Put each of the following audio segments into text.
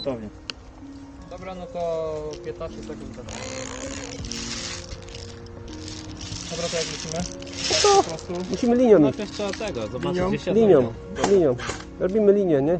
gotowi. Dobra, no to 15 sekund. Dobra, to jak lecimy? To Po prostu musimy linią iść. Najpierw trzeba tego, zobaczyć gdzie się Linią. Robimy linię, nie?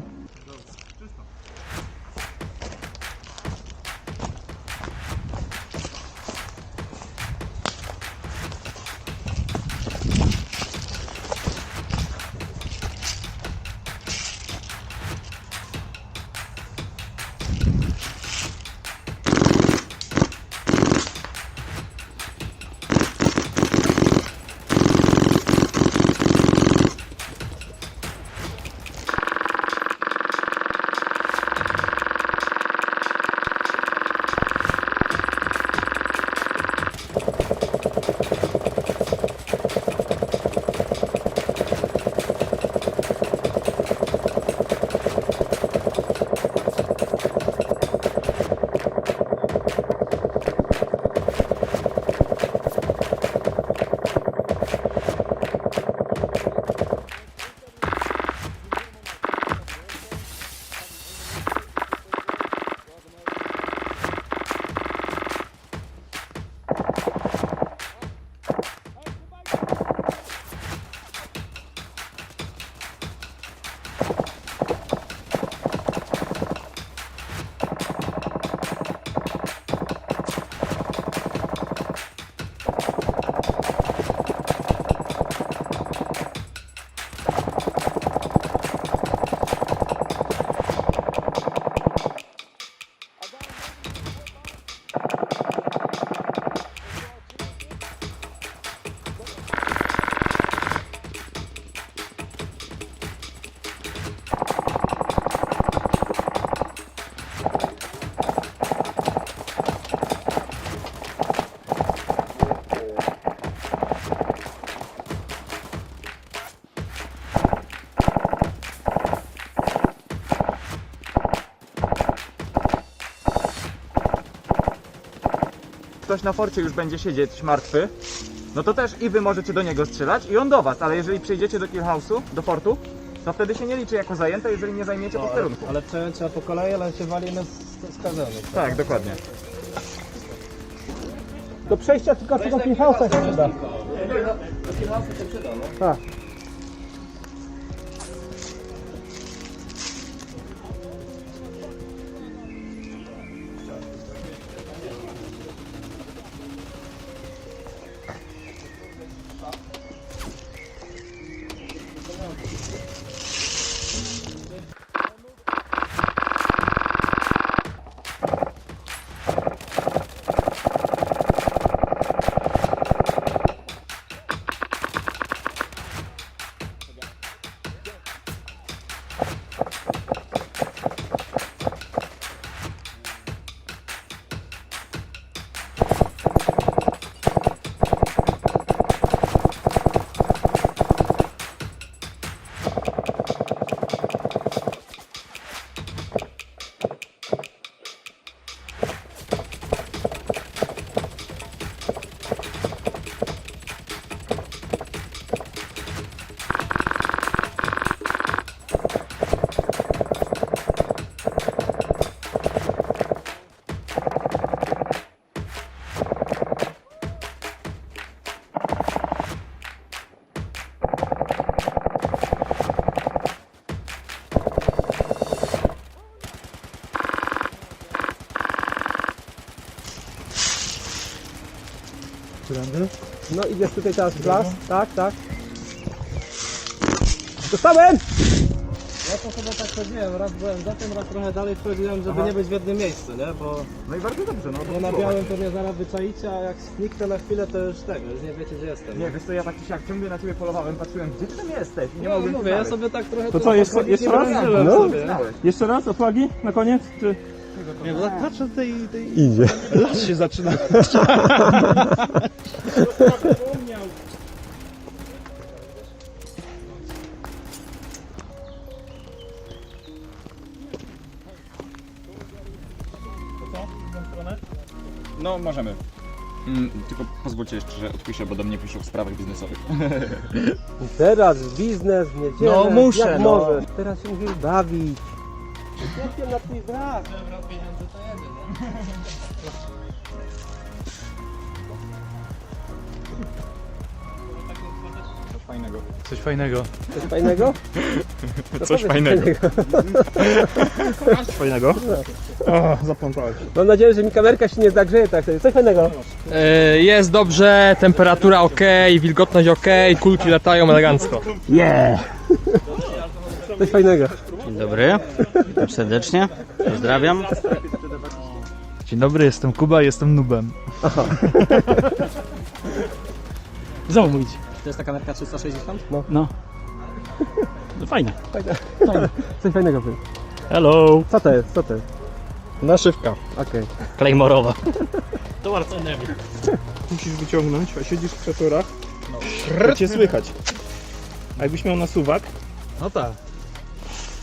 Ktoś na forcie już będzie siedzieć martwy, no to też i wy możecie do niego strzelać i on do was, ale jeżeli przyjdziecie do kill house'u, do fortu, to wtedy się nie liczy jako zajęte, jeżeli nie zajmiecie posterunku. Ale przejąć trzeba po kolei, ale się walimy z skazanych. Tak, dokładnie. Do przejścia tylko tego House'a się przyda. Tak. No idziesz tutaj teraz w las, tak, tak. Dostałem! Ja to chyba tak chodziłem, raz byłem za tym, raz trochę dalej wchodziłem, żeby nie być w jednym miejscu, nie? Bo No i bardzo dobrze, no to nie na spróbować. białym pewnie zaraz wyczaicie, a jak zniknę na chwilę, to już tego, już nie wiecie gdzie jestem. Nie, wiesz co, ja tak jak ciągle na ciebie polowałem, patrzyłem, gdzie ty tam jesteś i nie No mogłem mówię, cię ja znaleźć. sobie tak trochę... To co, jeszcze raz? No. No. Znałeś. Jeszcze raz o flagi na koniec? Czy... Nie, no tak patrzę tej... Idzie. Las się zaczyna. No, możemy. Tylko pozwólcie jeszcze, że odpiszę, bo do mnie piszą w sprawach biznesowych. Teraz biznes w niedzielę. No muszę, jak no. możesz. Teraz się musisz bawić. Jestem na twój brak. Zebrał pieniądze, to jedzie, nie? Coś fajnego. Coś fajnego. Coś fajnego? No Coś powiedz fajnego. Coś fajnego? O, zaplątałeś. Mam nadzieję, że mi kamerka się nie zagrzeje tak sobie. Coś fajnego. Jest dobrze, temperatura ok, wilgotność ok, kulki latają elegancko. Coś fajnego. Dzień dobry, witam serdecznie, pozdrawiam. Dzień dobry, jestem Kuba i jestem nubem. Znowu mówić. To jest ta kamerka 360? No. No fajnie. Coś fajnego powiedz. Hello. Co to jest? Co to jest? Naszywka. Okej. Claymorowa. Musisz wyciągnąć, a siedzisz w krzesłach. To cię słychać. A jakbyś miał nasuwak? No tak.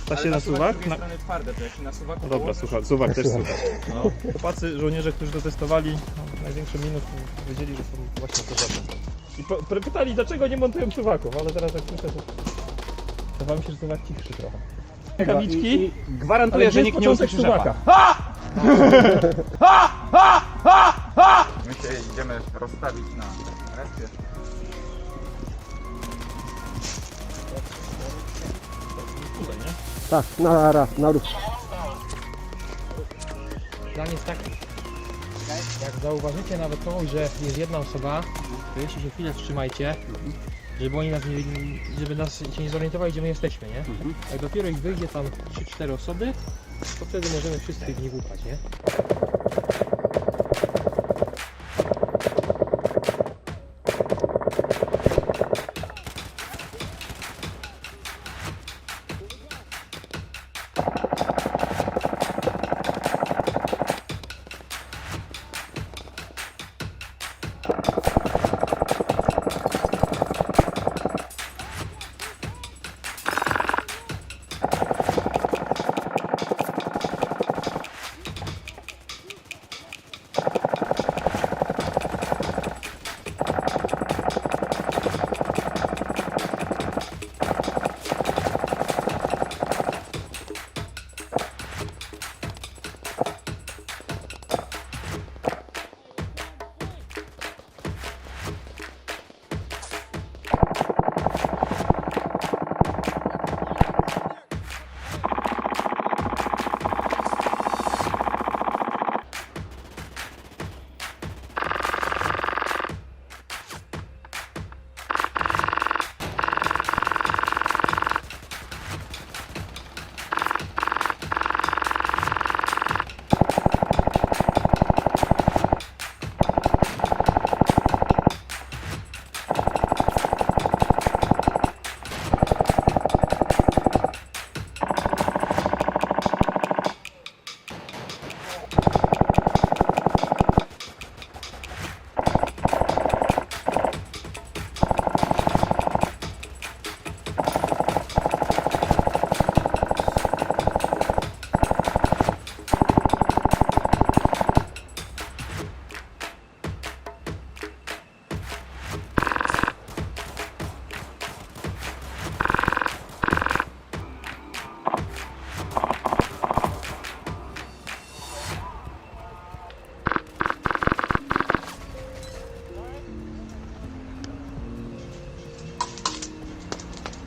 Da się nasuwak? Z drugiej strony twarde, to jak się na suwaku No dobra, słuchaj, suwak też słychać. No. Chłopacy, żołnierze, którzy to testowali, no, największy minus wiedzieli, że są właśnie to żadne. I pytali, dlaczego nie montują suwaków, ale teraz jak słyszę, to wam się, że suwak cichszy trochę. Rękawiczki, Gwarantuję, że nikt nie usłyszy suwaka. My się idziemy rozstawić na respie. Tak, na rów. Plan jest taki. Jak zauważycie nawet kogoś, że jest jedna osoba, to jeszcze się chwilę wstrzymajcie, żeby oni nas żeby nas się nie zorientowali, gdzie my jesteśmy, nie? Jak dopiero ich wyjdzie tam 3-4 osoby, to wtedy możemy wszyscy w nich ufać, nie?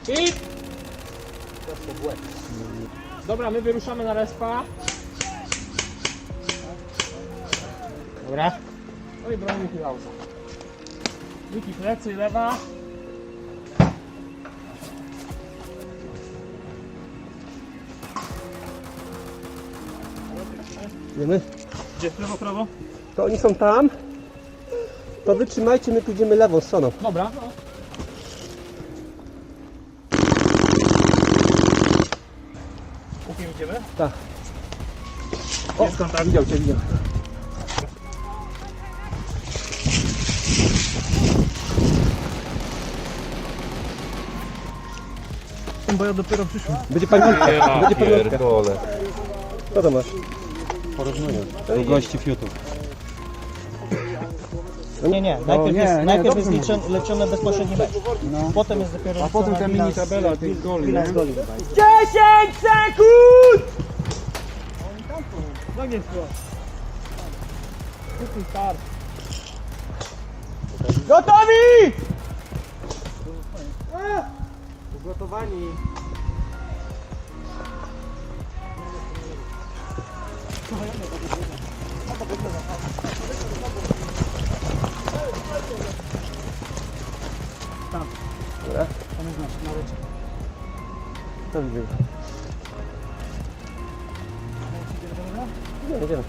I... Dobra, my wyruszamy na respa. Dobra. No i bronimy Hilausa. Wiki plecy, lewa. Wiemy? Gdzie? Lewo, prawo? To oni są tam. To wytrzymajcie, my pójdziemy lewą stroną. Dobra, no. Łukiem idziemy? Tak. Jest kontakt. Widział cię, widział. Bo ja dopiero przyszłem. Będzie pamiątka. Będzie pamiątka. Co to masz? Długości fiutów. Nie, najpierw jest leczony bezpośredni mecz. Potem jest dopiero... A potem ta mini tabela tych goli, 10 sekund! Nogi w szło. Start. Gotowi! Ugotowani. To widzę. Nie, idziemy.